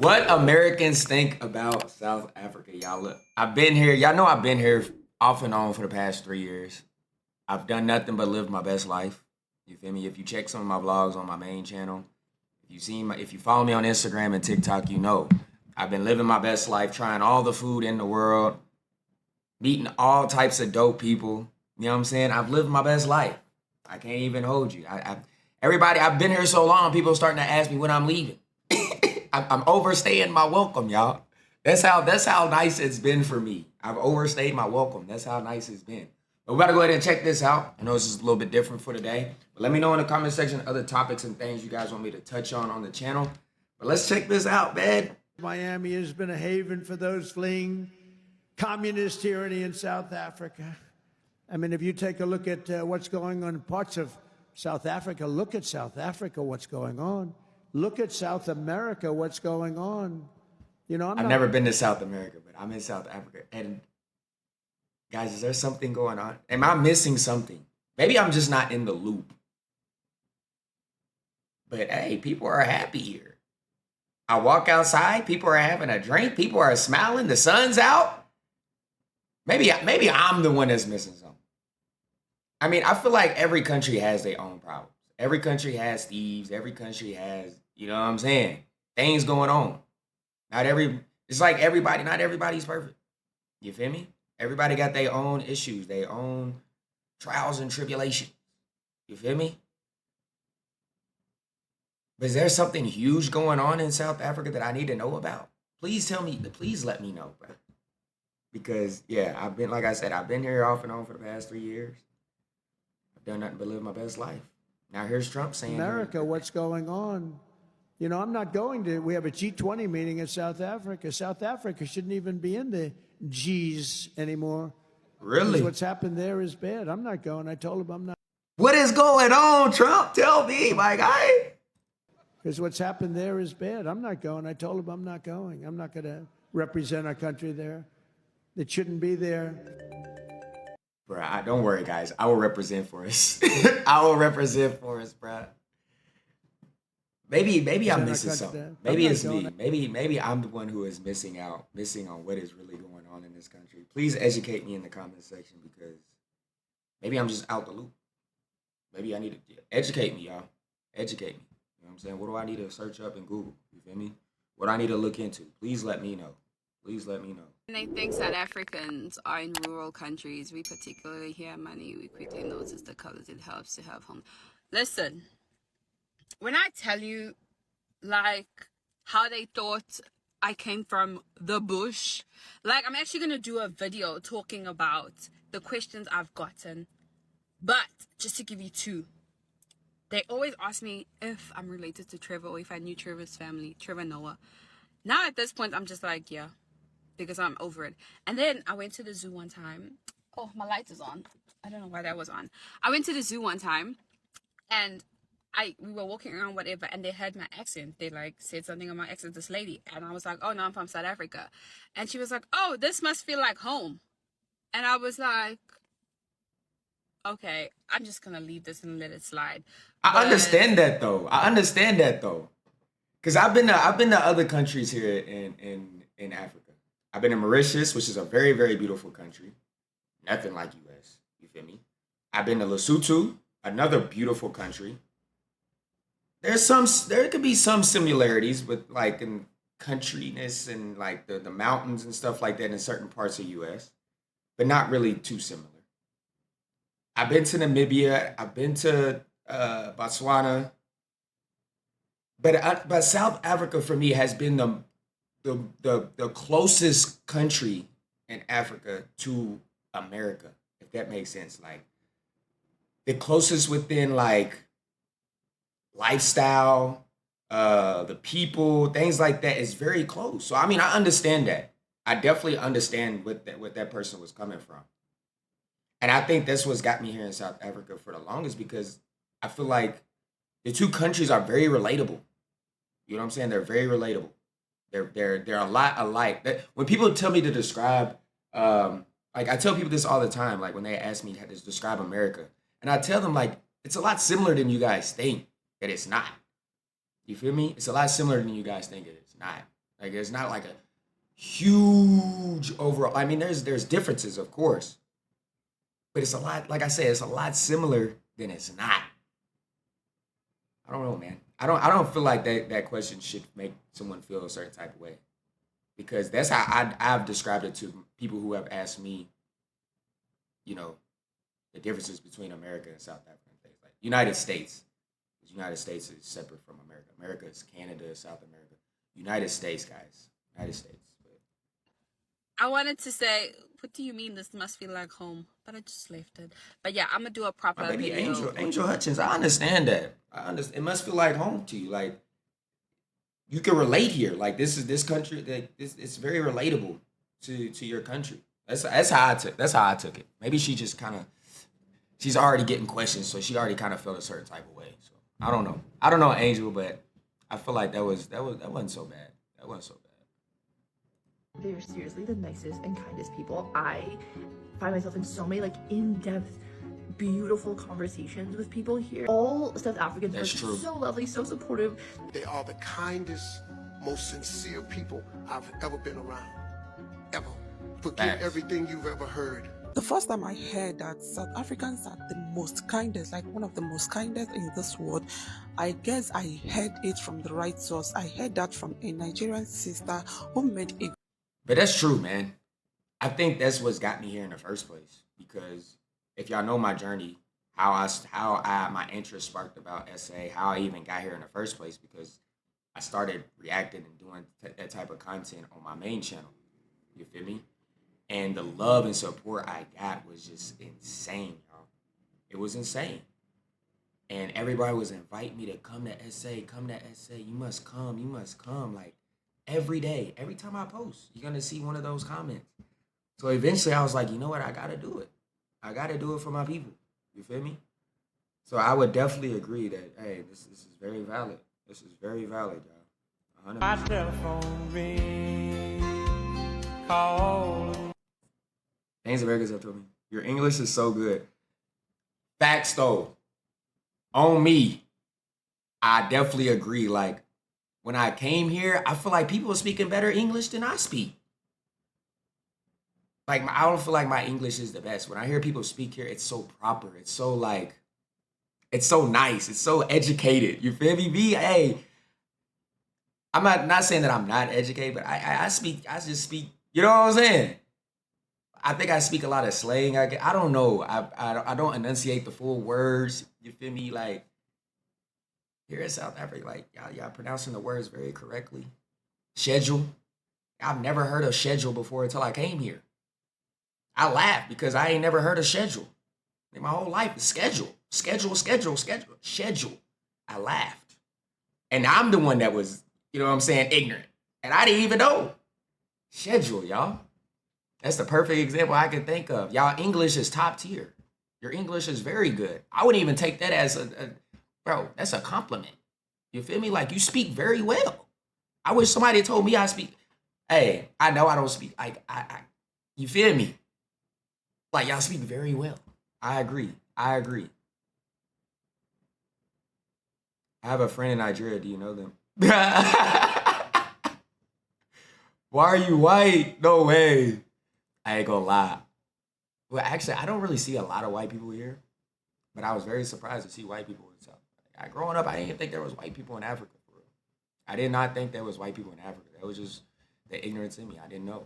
What Americans think about South Africa, y'all. Look, I've been here. Y'all know I've been here off and on for the past 3 years. I've done nothing but live my best life. You feel me? If you check some of my vlogs on my main channel, if you follow me on Instagram and TikTok, you know I've been living my best life, trying all the food in the world, meeting all types of dope people. You know what I'm saying? I've lived my best life. I can't even hold you. Everybody, I've been here so long, people are starting to ask me when I'm leaving. I'm overstaying my welcome, y'all. That's how nice it's been for me. I've overstayed my welcome. That's how nice it's been. But we gotta go ahead and check this out. I know this is a little bit different for today, but let me know in the comment section other topics and things you guys want me to touch on the channel. But let's check this out, man. Miami has been a haven for those fleeing communist tyranny in South Africa. I mean, if you take a look at what's going on in parts of South Africa, look at South Africa, what's going on. Look at South America, what's going on. You know, I've never been to South America, but I'm in South Africa. And guys, is there something going on? Am I missing something? Maybe I'm just not in the loop. But hey, people are happy here. I walk outside, people are having a drink, people are smiling, the sun's out. Maybe I'm the one that's missing something. I mean, I feel like every country has their own problems. Every country has thieves. Every country has, you know what I'm saying, things going on. It's like everybody, not everybody's perfect. You feel me? Everybody got their own issues, their own trials and tribulations. You feel me? But is there something huge going on in South Africa that I need to know about? Please tell me, please let me know, bro. Because, yeah, like I said, I've been here off and on for the past 3 years. I've done nothing but live my best life. Now here's Trump saying, America, what's going on? You know, I'm not going to, we have a G20 meeting in South Africa. South Africa shouldn't even be in the G's anymore. Really? What's happened there is bad. I'm not going. I told him I'm not. What is going on, Trump? Tell me, my guy. Because what's happened there is bad. I'm not going. I told him I'm not going. I'm not going to represent our country there. It shouldn't be there. Bruh, don't worry, guys. I will represent for us. I will represent for us, bruh. Maybe I'm missing something. Maybe it's me. Maybe I'm the one who is missing on what is really going on in this country. Please educate me in the comment section because maybe I'm just out the loop. Maybe I need to educate me, y'all. Educate me. You know what I'm saying? What do I need to search up in Google? You feel me? What I need to look into? Please let me know. Please let me know. And I think South Africans are in rural countries. We particularly hear money. We quickly notice the colors. It helps to have home. Listen, when I tell you, like, how they thought I came from the bush, like, I'm actually going to do a video talking about the questions I've gotten. But just to give you two, they always ask me if I'm related to Trevor or if I knew Trevor's family, Trevor Noah. Now at this point, I'm just like, yeah. Because I'm over it. And then I went to the zoo one time. Oh, my light is on. I don't know why that was on. I went to the zoo one time and we were walking around, whatever, and they heard my accent. They like said something on my accent, this lady. And I was like, oh no, I'm from South Africa. And she was like, oh, this must feel like home. And I was like, okay, I'm just gonna leave this and let it slide. I understand that though. Because I've been to other countries here in Africa. I've been to Mauritius, which is a very, very beautiful country. Nothing like US. You feel me? I've been to Lesotho, another beautiful country. There could be some similarities with like in countryness and like the mountains and stuff like that in certain parts of US, but not really too similar. I've been to Namibia. I've been to Botswana. But South Africa for me has been the closest country in Africa to America, if that makes sense. Like the closest within like lifestyle, the people, things like that is very close. So I mean, I understand that. I definitely understand what that person was coming from. And I think that's what's got me here in South Africa for the longest because I feel like the two countries are very relatable. You know what I'm saying? They're very relatable. They're a lot alike. When people tell me to describe, like I tell people this all the time, like when they ask me how to describe America, and I tell them like it's a lot similar than you guys think that it's not. You feel me? It's a lot similar than you guys think it is not. Like it's not like a huge overall. I mean, there's differences, of course, but it's a lot. Like I said, it's a lot similar than it's not. I don't know, man. I don't feel like that question should make someone feel a certain type of way because that's how I've described it to people who have asked me, you know, the differences between America and South Africa and things like United States. The United States is separate from America. America is Canada, South America. United States, guys. United States. But I wanted to say, what do you mean this must feel like home? But I just left it. But yeah, I'm gonna do a my proper baby video. Angel Hutchins, I understand that. I understand. It must feel like home to you. Like you can relate here. Like this country. Like this, it's very relatable to your country. That's how I took it. Maybe she just kind of she's already getting questions, so she already kind of felt a certain type of way. So I don't know. I don't know Angel, but I feel like that wasn't so bad. That wasn't so bad. They're seriously the nicest and kindest people. I find myself in so many like in-depth, beautiful conversations with people here. All South Africans That's are true. so lovely, so supportive. They are the kindest, most sincere people I've ever been around. Ever. Forget Facts. everything you've ever heard. The first time I heard that South Africans are the most kindest, like one of the most kindest in this world, I guess I heard it from the right source. I heard that from a Nigerian sister who made a But that's true, man. I think that's what's got me here in the first place. Because if y'all know my journey, my interest sparked about SA, how I even got here in the first place, because I started reacting and doing that type of content on my main channel. You feel me? And the love and support I got was just insane, y'all. It was insane. And everybody was inviting me to come to SA, come to SA. You must come. Like every day, every time I post, you're going to see one of those comments. So eventually I was like, you know what? I got to do it. I got to do it for my people. You feel me? So I would definitely agree that, hey, this is very valid. This is very valid, y'all. 100%. My telephone ring, call. Things Americans have told me. Your English is so good. Facts though. On me. I definitely agree. Like when I came here, I feel like people are speaking better English than I speak. Like I don't feel like my English is the best. When I hear people speak here, it's so proper. It's so like, it's so nice. It's so educated. You feel me? Hey, I'm not saying that I'm not educated, but I just speak. You know what I'm saying? I think I speak a lot of slang. I don't know. I don't enunciate the full words. You feel me? Like here in South Africa, like y'all pronouncing the words very correctly. Schedule. I've never heard of schedule before until I came here. I laugh because I ain't never heard of schedule. In my whole life, schedule. I laughed. And I'm the one that was, you know what I'm saying, ignorant. And I didn't even know. Schedule, y'all. That's the perfect example I can think of. Y'all English is top tier. Your English is very good. I wouldn't even take that as bro, that's a compliment. You feel me? Like you speak very well. I wish somebody had told me I speak. Hey, I know I don't speak. You feel me? Like y'all speak very well. I agree. I have a friend in Nigeria. Do you know them? Why are you white? No way. I ain't gonna lie. Well, actually, I don't really see a lot of white people here, but I was very surprised to see white people in South Africa. Growing up, I didn't even think there was white people in Africa. For real. I did not think there was white people in Africa. That was just the ignorance in me. I didn't know.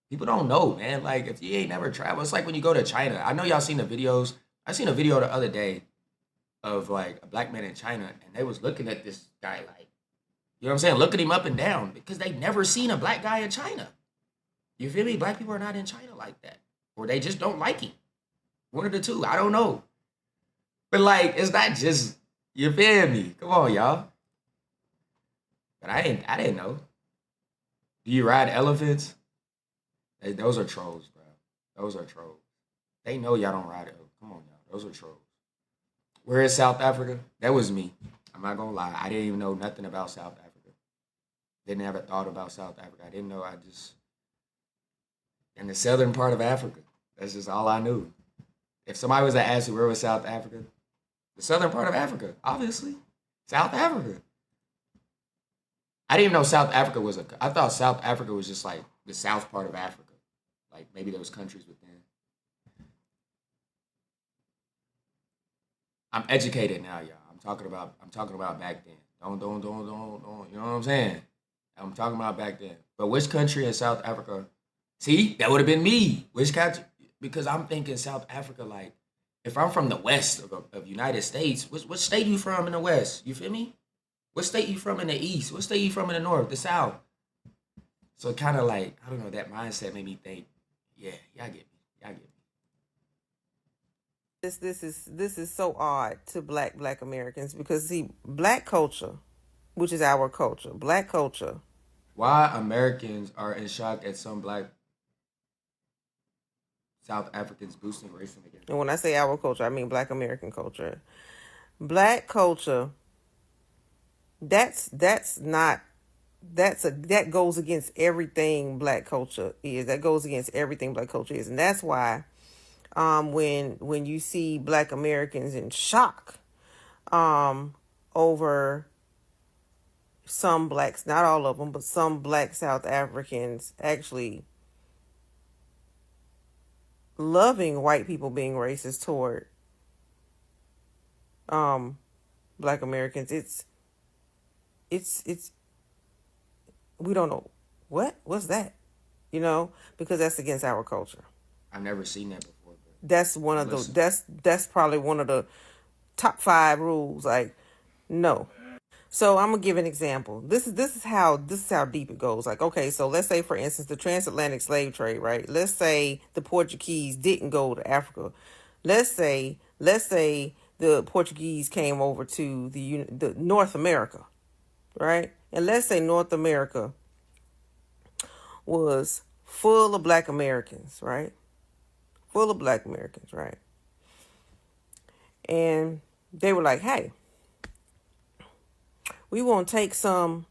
People don't know, man. Like, if you ain't never traveled, it's like when you go to China. I know y'all seen the videos. I seen a video the other day of, like, a black man in China, and they was looking at this guy like, you know what I'm saying? Looking him up and down because they never seen a black guy in China. You feel me? Black people are not in China like that. Or they just don't like him. One of the two. I don't know. But, like, it's not just, you feel me? Come on, y'all. But I didn't know. Do you ride elephants? Hey, those are trolls, bro. Those are trolls. They know y'all don't ride it. Come on, y'all. Those are trolls. Where is South Africa? That was me. I'm not gonna lie. I didn't even know nothing about South Africa. Didn't have a thought about South Africa. I didn't know. I just in the southern part of Africa. That's just all I knew. If somebody was to ask me where was South Africa, the southern part of Africa, obviously. South Africa. I didn't even know South Africa was I thought South Africa was just like the south part of Africa. Like maybe those countries within. I'm educated now, y'all. I'm talking about back then. Don't. You know what I'm saying? I'm talking about back then. But which country in South Africa? See, that would have been me. Which country? Because I'm thinking South Africa. Like, if I'm from the west of United States, what state you from in the west? You feel me? What state you from in the east? What state you from in the north? The south? So kind of like I don't know. That mindset made me think. Yeah, y'all get me. Y'all get me. This is so odd to black Americans because see, black culture, which is our culture, black culture. Why Americans are in shock at some black South Africans boosting racism again? And when I say our culture, I mean black American culture. Black culture, that goes against everything black culture is. That goes against everything black culture is. And that's why when you see black Americans in shock over some blacks, not all of them, but some black South Africans actually loving white people being racist toward black Americans, it's we don't know what's that, because that's against our culture. I've never seen that before. That's one of the that's probably one of the top 5 rules. Like, no. So I'm gonna give an example. This is how deep it goes. Like, okay, so let's say for instance the transatlantic slave trade, right? Let's say the Portuguese didn't go to Africa. Let's say the Portuguese came over to the North America, right? And let's say North America was full of black Americans, right? Full of black Americans, right? And they were like, hey, we want to take some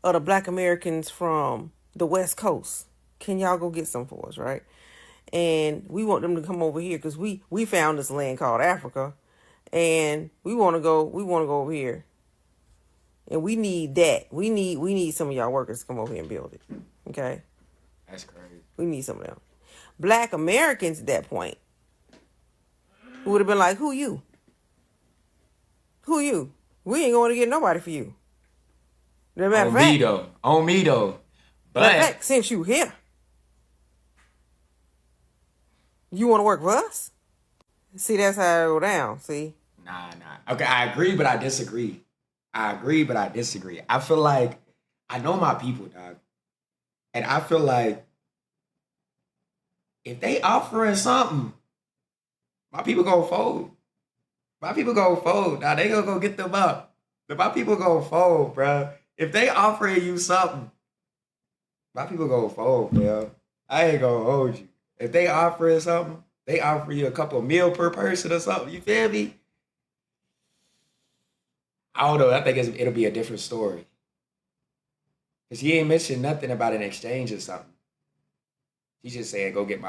of the black Americans from the West Coast. Can y'all go get some for us, right? And we want them to come over here because we found this land called Africa, and we want to go over here, and we need that. We need some of y'all workers to come over here and build it. Okay, that's crazy. We need some of them. Black Americans at that point would have been like, who you? Who you? We ain't going to get nobody for you. On me though. But matter of fact, since you here, you want to work for us? See, that's how it go down. See? Nah. Okay, I agree, but I disagree. I feel like I know my people, dog, and I feel like if they offering something, my people gonna fold. Now they gonna go get them up. My people gonna fold, bro. If they offering you something, my people gonna fold, bro. I ain't gonna hold you. If they offering something, they offer you a couple meal per person or something. You feel me? I don't know. I think it'll be a different story. Cause he ain't mentioned nothing about an exchange or something. He's just saying, go get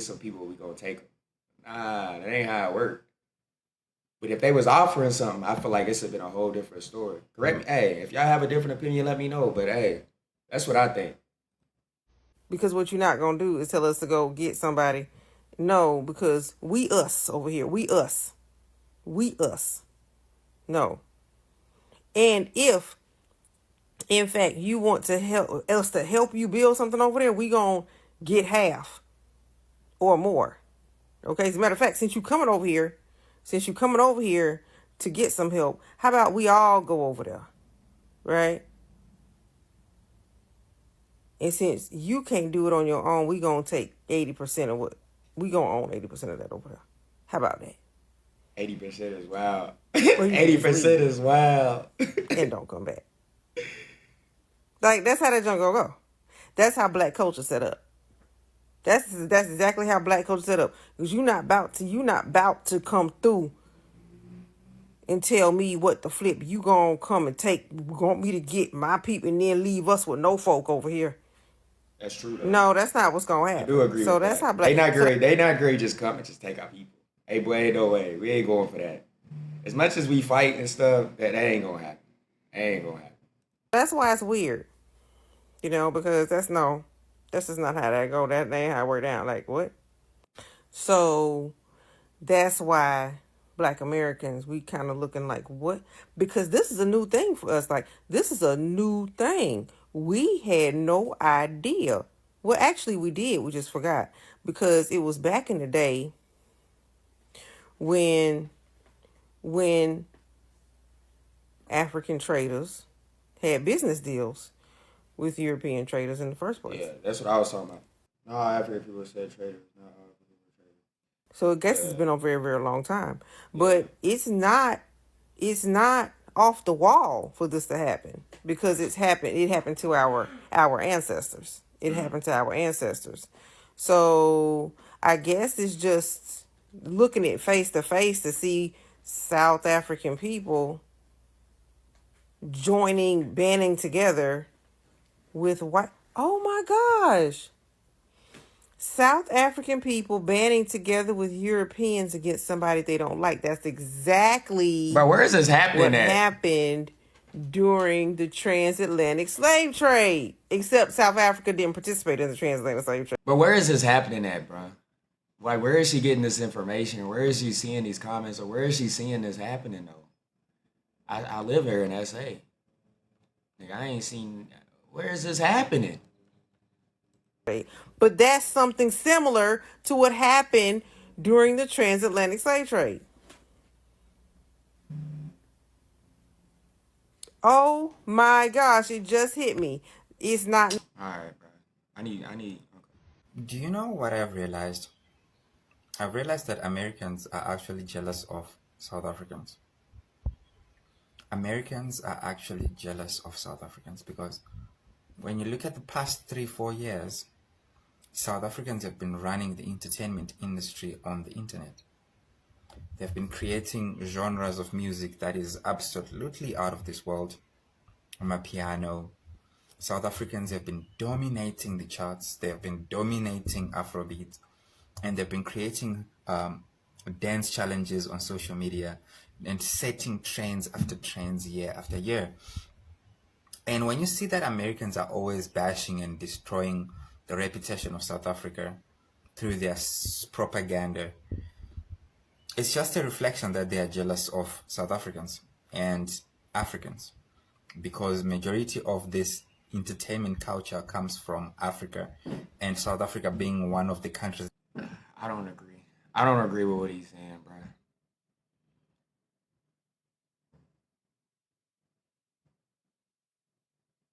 some people. We gonna take them. Nah, that ain't how it worked. But if they was offering something, I feel like this would have been a whole different story. Correct me. Hey, if y'all have a different opinion, let me know. But hey, that's what I think. Because what you're not going to do is tell us to go get somebody. No, because we us over here. We us. No. And if, in fact, you want to help you build something over there, we going to get half or more. Okay? As a matter of fact, since you coming over here to get some help, how about we all go over there, right? And since you can't do it on your own, we gonna take 80% of what we gonna own 80% of that over there. How about that? 80% is wild. 80% is wild. And don't come back. Like, that's how that junk gonna go. That's how black culture set up. That's exactly how black culture set up. Because you're not about to come through and tell me what to flip. You gonna come and want me to get my people and then leave us with no folk over here. That's true though. No, that's not what's gonna happen. I do agree. So with that's that. how black. They not great. Just come and just take our people. Hey boy, ain't no way. We ain't going for that. As much as we fight and stuff, that ain't gonna happen. That ain't gonna happen. That's why it's weird. because that's just not how that go. That ain't how it work down. Like what? So that's why Black Americans, we kind of looking like what? Because this is a new thing for us. Like this is a new thing. We had no idea. Well, actually, we did. We just forgot because it was back in the day when African traders had business deals with European traders in the first place. Yeah, that's what I was talking about. No, African people said traders. No, African people traders. So I guess it's been a very, very long time. But it's not off the wall for this to happen because it happened to our ancestors. It happened to our ancestors. So I guess it's just looking at face to face to see South African people banding together with white. Oh my gosh. South African people banding together with Europeans against somebody they don't like. That's exactly But where is this happening what at? happened during the transatlantic slave trade. Except South Africa didn't participate in the transatlantic slave trade. But where is this happening at, bro? Like, where is she getting this information? Where is she seeing these comments? Or where is she seeing this happening, though? I live here in SA. Like, I ain't seen... Where is this happening? But that's something similar to what happened during the transatlantic slave trade. Oh my gosh, it just hit me. It's not... Alright, bro. I need... Okay. Do you know what I've realized? I've realized that Americans are actually jealous of South Africans. Americans are actually jealous of South Africans because when you look at the past 3-4 years, South Africans have been running the entertainment industry on the internet. They've been creating genres of music that is absolutely out of this world. Piano. South Africans have been dominating the charts. They have been dominating Afrobeat. And they've been creating dance challenges on social media and setting trends after trends year after year. And when you see that Americans are always bashing and destroying the reputation of South Africa through their propaganda, it's just a reflection that they are jealous of South Africans and Africans, because majority of this entertainment culture comes from Africa, and South Africa being one of the countries. I don't agree. I don't agree with what he's saying, bro.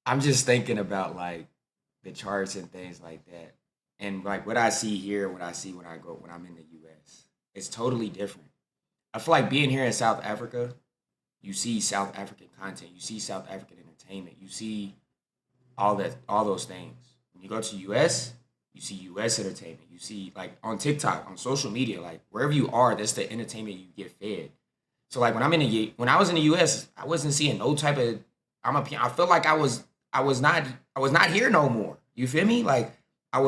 I'm just thinking about, like, the charts and things like that. And, like, what I see here, what I see when I'm in the U.S., it's totally different. I feel like being here in South Africa, you see South African content, you see South African entertainment, you see all those things. When you go to U.S., you see U.S. entertainment. You see, like, on TikTok, on social media, like, wherever you are, that's the entertainment you get fed. So, like, when I was in the U.S., I wasn't seeing no type of... I feel like I was not here no more. You feel me? Like, you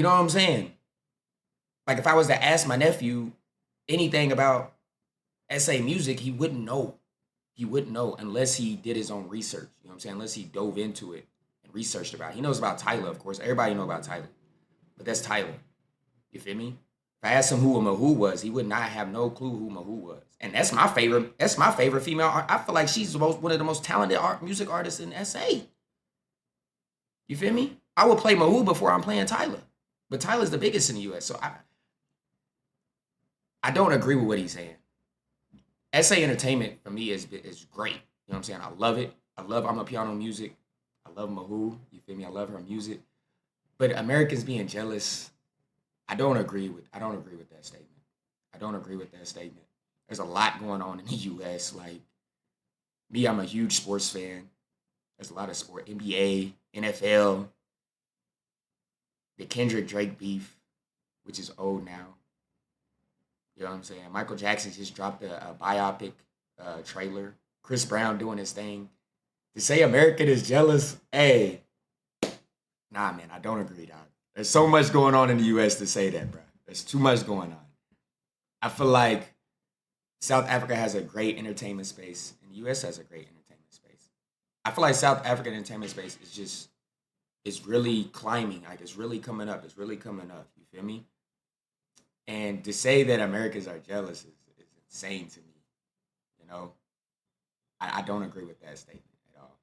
know what I'm saying? Like, if I was to ask my nephew anything about SA music, he wouldn't know. He wouldn't know unless he did his own research. You know what I'm saying? Unless he dove into it and researched about it. He knows about Tyler, of course. Everybody know about Tyler. But that's Tyler. You feel me? If I asked him who a Mahoo was, he would not have no clue who Mahoo was. And that's my favorite. That's my favorite female. I feel like she's one of the most talented music artists in SA. You feel me? I would play Mahoo before I'm playing Tyler. But Tyler's the biggest in the US. So I don't agree with what he's saying. SA entertainment for me is great. You know what I'm saying? I love it. I'm a piano music. I love Mahoo. You feel me? I love her music. But Americans being jealous, I don't agree with that statement. I don't agree with that statement. There's a lot going on in the US. Like, me, I'm a huge sports fan. There's a lot of sport. NBA, NFL, the Kendrick Drake beef, which is old now. You know what I'm saying? Michael Jackson just dropped a biopic trailer. Chris Brown doing his thing. To say American is jealous, hey, nah, man, I don't agree, dog. There's so much going on in the U.S. to say that, bro. There's too much going on. I feel like South Africa has a great entertainment space, and the U.S. has a great entertainment space. I feel like South African entertainment space is just, it's really climbing. Like it's really coming up. It's really coming up. You feel me? And to say that Americans are jealous is insane to me. You know, I don't agree with that statement at all.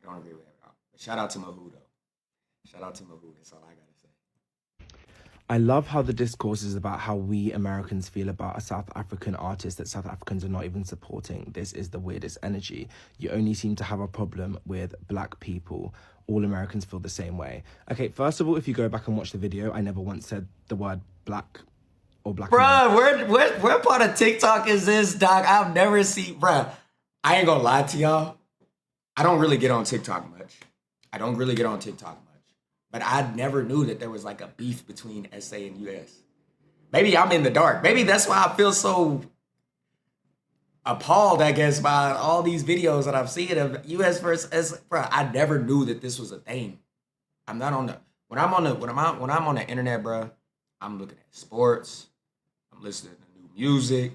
I don't agree with it at all. But shout out to Mahu though. Shout out to Mahu. That's all I gotta say. I love how the discourse is about how we Americans feel about a South African artist that South Africans are not even supporting. This is the weirdest energy. You only seem to have a problem with black people. All Americans feel the same way. Okay, first of all, if you go back and watch the video, I never once said the word black or black. Bruh, where part of TikTok is this, dog? I've never seen, bruh. I ain't gonna lie to y'all. I don't really get on TikTok much. But I never knew that there was like a beef between SA and US. Maybe I'm in the dark. Maybe that's why I feel so appalled, I guess, by all these videos that I've seen of US versus SA. Bro, I never knew that this was a thing. I'm not on the when I'm on the internet, bro, I'm looking at sports. I'm listening to new music.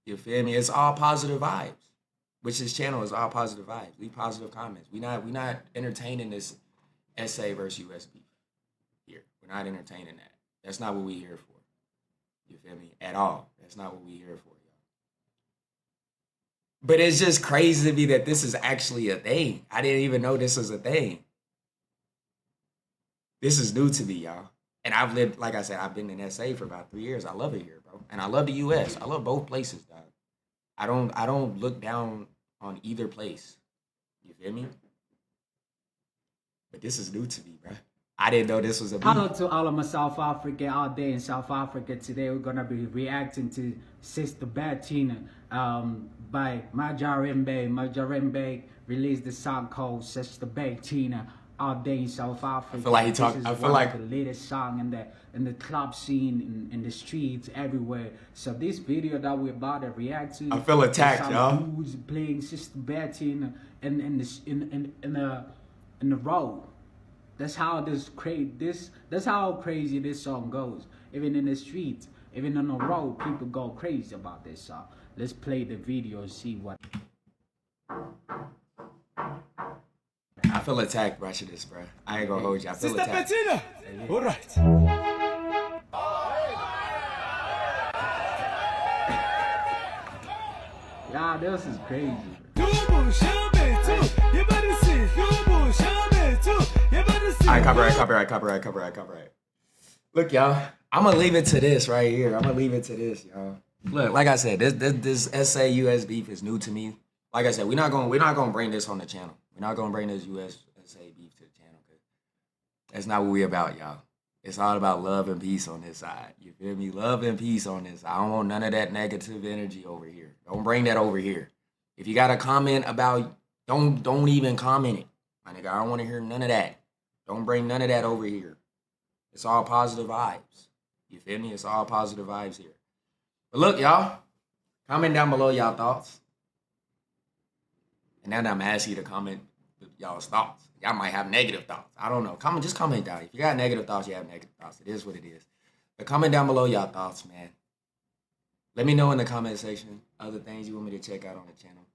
You feel me? It's all positive vibes. Which this channel is all positive vibes. Leave positive comments. We not entertaining this SA versus US beef here. We're not entertaining that. That's not what we here for. You feel me? At all. That's not what we here for, y'all. But it's just crazy to me that this is actually a thing. I didn't even know this was a thing. This is new to me, y'all. And I've lived, like I said, I've been in SA for about 3 years. I love it here, bro. And I love the US. I love both places, dog. I don't look down on either place. You feel me? But this is new to me, bro. I didn't know this was a beef. Hello to all of my South Africa out there in South Africa. Today we're gonna be reacting to Sista Bettina by Majarembe. Majarembe released the song called Sista Bettina out there in South Africa. I feel like he talked. I feel like the latest song in the club scene, in the streets, everywhere. So this video that we're about to react to, I feel attacked, y'all. Dudes playing Sista Bettina in the road. That's how that's how crazy this song goes. Even in the streets, even on the road, people go crazy about this song. Let's play the video and see what. I feel attacked by this, bro. I ain't gonna hold you. I feel attacked. Bettina. All right. Yeah, this is crazy. Alright, copyright. Look, y'all. I'm gonna leave it to this right here. Y'all. Look, like I said, this SA US beef is new to me. Like I said, we're not gonna bring this on the channel. We're not gonna bring this US SA beef to the channel, because that's not what we about, y'all. It's all about love and peace on this side. You feel me? Love and peace on this. I don't want none of that negative energy over here. Don't bring that over here. If you got a comment about, don't even comment it. My nigga, I don't want to hear none of that. Don't bring none of that over here. It's all positive vibes. You feel me? It's all positive vibes here. But look, y'all, comment down below y'all thoughts. And now that I'm asking you to comment y'all's thoughts. Y'all might have negative thoughts. I don't know. Just comment down. If you got negative thoughts, you have negative thoughts. It is what it is. But comment down below y'all thoughts, man. Let me know in the comment section other things you want me to check out on the channel.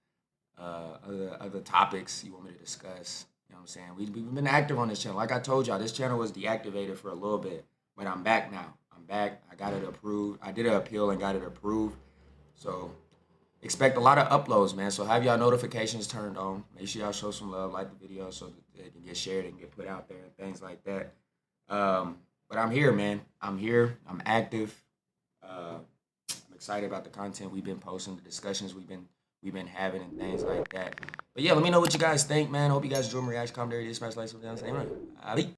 Other topics you want me to discuss. You know what I'm saying? We've been active on this channel. Like I told y'all, this channel was deactivated for a little bit. But I'm back now. I'm back. I got it approved. I did an appeal and got it approved. So expect a lot of uploads, man. So have y'all notifications turned on. Make sure y'all show some love, like the video so that it can get shared and get put out there and things like that. But I'm here, man. I'm here. I'm active. I'm excited about the content we've been posting, the discussions we've been having and things like that. But yeah, let me know what you guys think, man. Hope you guys enjoy my reaction, comment, dispatch, like, something else. Amen. Ali.